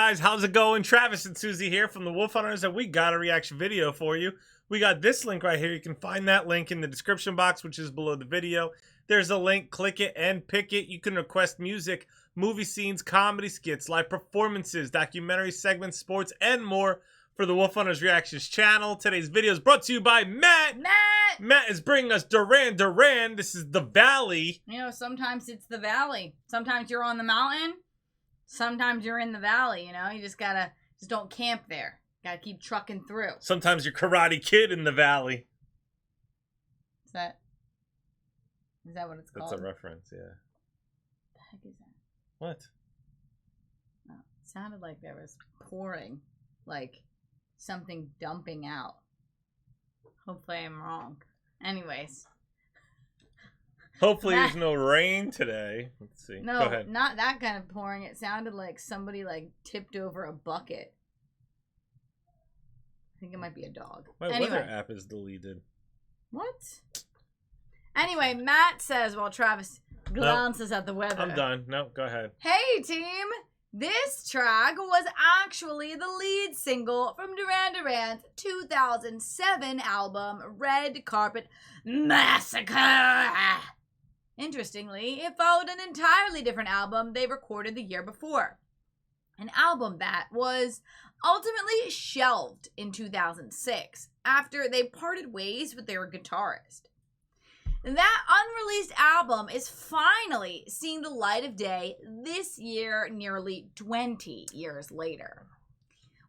guys, how's it going? Travis and Susie here from the Wolf Hunterz, and we got a reaction video for you. We got this link right here. You can find that link in the description box, which is below the video. There's a link. Click it and pick it. You can request music, movie scenes, comedy skits, live performances, documentary segments, sports, and more for the Wolf Hunterz Reactions channel. Today's video is brought to you by Matt. Matt is bringing us Duran Duran. This is the Valley. You know, sometimes it's the valley. Sometimes you're on the mountain. Sometimes you're in the valley, you know? You just don't camp there. Gotta keep trucking through. Sometimes you're Karate Kid in the valley. Is that what it's called? That's a reference, yeah. What the heck is that? What? Oh, it sounded like there was pouring. Like something dumping out. Hopefully I'm wrong. Anyways. Hopefully there's no rain today. Let's see. No, go ahead. Not that kind of pouring. It sounded like somebody tipped over a bucket. I think it might be a dog. My weather app is deleted. What? Anyway, Matt says while Travis glances at the weather. I'm done. No, go ahead. Hey, team! This track was actually the lead single from Duran Duran's 2007 album, Red Carpet Massacre. Interestingly, it followed an entirely different album they recorded the year before. An album that was ultimately shelved in 2006 after they parted ways with their guitarist. That unreleased album is finally seeing the light of day this year, nearly 20 years later,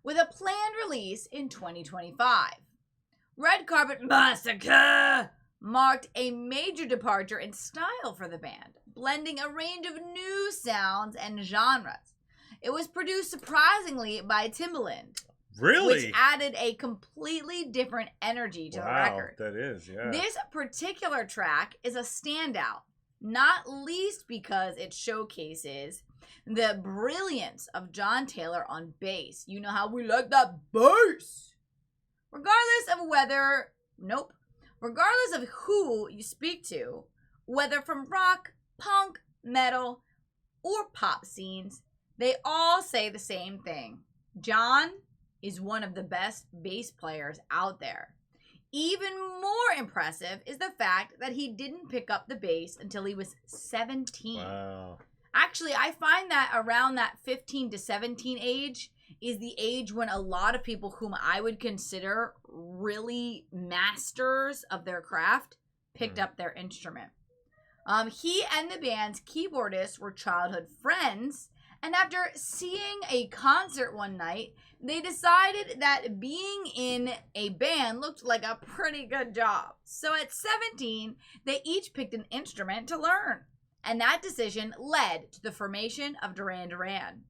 with a planned release in 2025. Red Carpet Massacre marked a major departure in style for the band, blending a range of new sounds and genres. It was produced surprisingly by Timbaland. Really? Which added a completely different energy to the record. That is, yeah. This particular track is a standout, not least because it showcases the brilliance of John Taylor on bass. You know how we like that bass. Regardless of who you speak to, whether from rock, punk, metal, or pop scenes, they all say the same thing. John is one of the best bass players out there. Even more impressive is the fact that he didn't pick up the bass until he was 17. Wow. Actually, I find that around that 15 to 17 age is the age when a lot of people whom I would consider really masters of their craft picked up their instrument. He and the band's keyboardist were childhood friends, and after seeing a concert one night, they decided that being in a band looked like a pretty good job. So at 17, they each picked an instrument to learn. And that decision led to the formation of Duran Duran.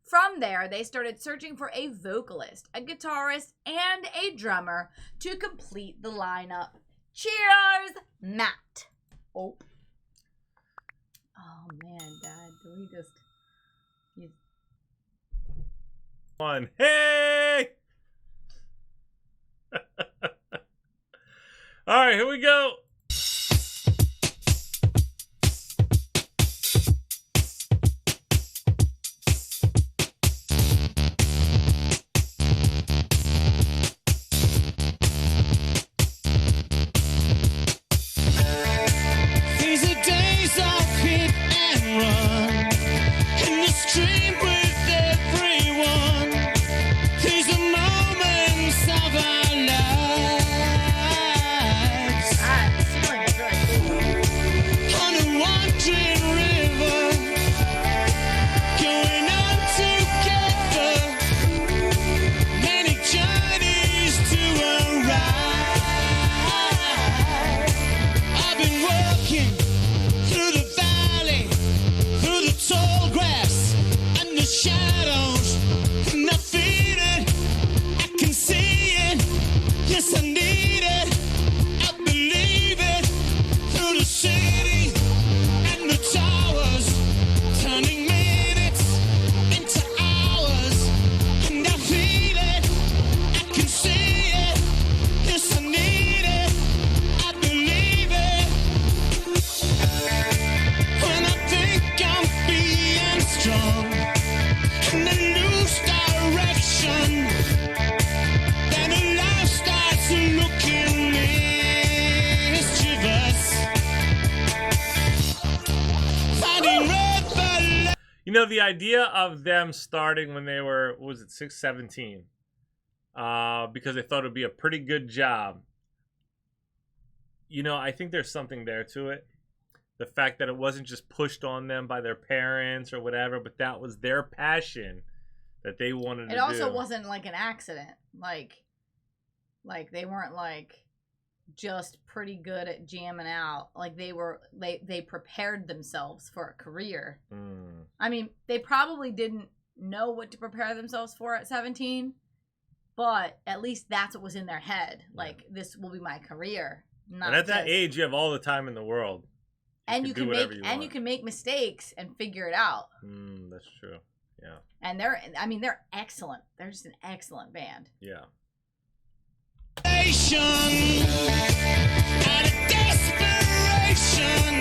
From there, they started searching for a vocalist, a guitarist, and a drummer to complete the lineup. Cheers, Matt. Oh man, Dad, do we just... One. Hey! All right, here we go. These are days I'll hit and run in the stream with everyone. These are moments of our lives. know, the idea of them starting when they were, what was it, 6, 17, because they thought it would be a pretty good job. You know, I think there's something there to it. The fact that it wasn't just pushed on them by their parents or whatever, but that was their passion that they wanted to do. It also wasn't like an accident. Like they weren't like just pretty good at jamming out. Like they prepared themselves for a career. I mean, they probably didn't know what to prepare themselves for at 17, but at least that's what was in their head. Like, this will be my career. And at that age, you have all the time in the world. You can make mistakes and figure it out. That's true. Yeah. And they're excellent. They're just an excellent band. Yeah. Out of desperation,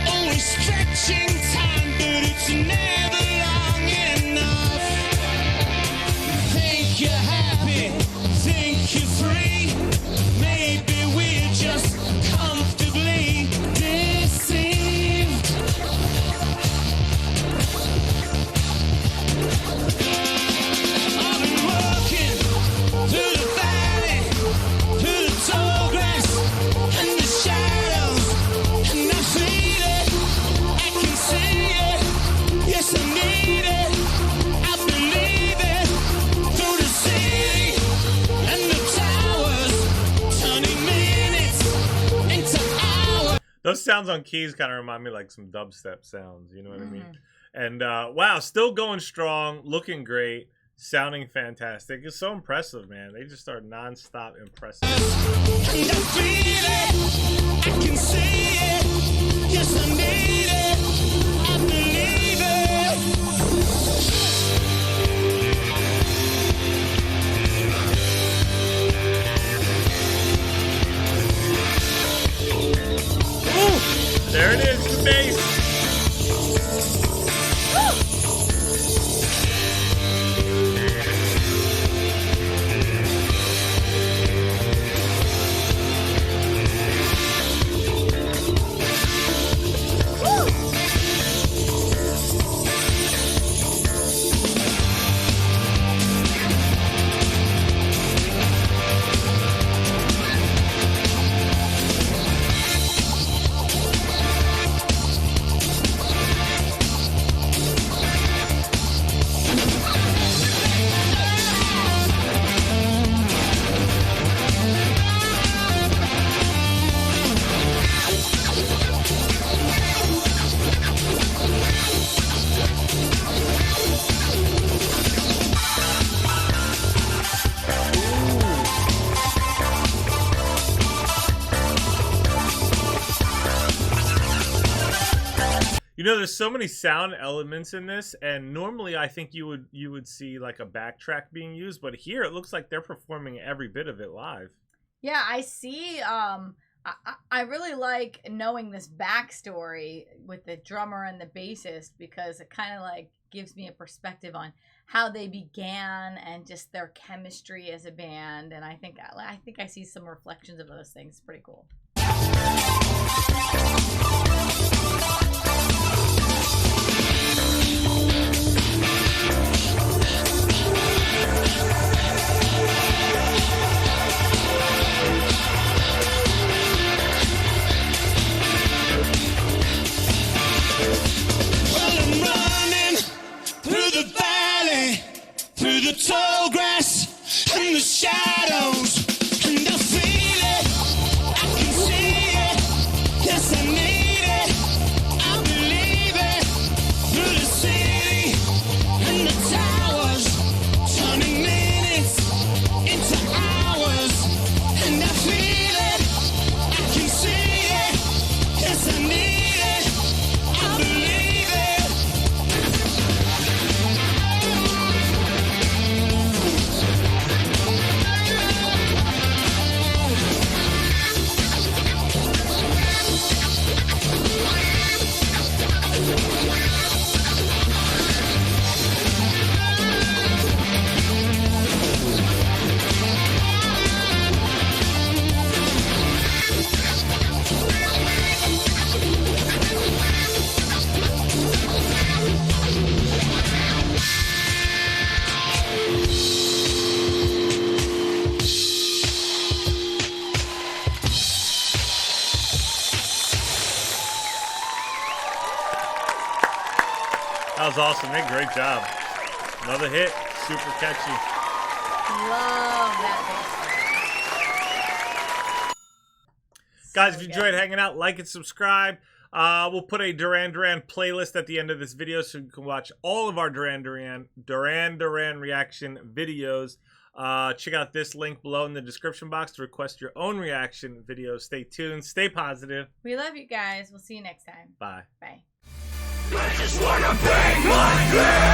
always stretching time, but it's never long enough. Think you're happy, think you're free. Maybe we're just comfortably deceived. I've been walking through the valley, through the tall grass and the shadows, and I feel it, I can see it, yes I need it, I believe it, through the city and the towers, turning minutes into hours. Those sounds on keys kind of remind me like some dubstep sounds, you know what I mean? And wow, still going strong, looking great, sounding fantastic. It's so impressive, man. They just are non-stop impressive. And I feel it, I can see it, yes I need it, I believe Ooh, there it is, the bass. You know, there's so many sound elements in this, and normally I think you would see like a backtrack being used, but here it looks like they're performing every bit of it live. Yeah, I see. I really like knowing this backstory with the drummer and the bassist, because it kind of like gives me a perspective on how they began and just their chemistry as a band. And I think I see some reflections of those things. It's pretty cool. Through the tall grass and the shadows, and I feel it, I can see it, yes I need it, I believe it, through the city and the towers, turning minutes into hours, and I feel it, I can see it, yes I need it, I believe it. awesome. Hey, great job. Another hit. Super catchy. Love that bass. Guys, So if you good. enjoyed hanging out, like and subscribe. We'll put a Duran Duran playlist at the end of this video so you can watch all of our Duran Duran reaction videos. Check out this link below in the description box to request your own reaction video. Stay tuned. Stay positive. We love you guys. We'll see you next time. Bye. Bye. I just wanna bang my girl.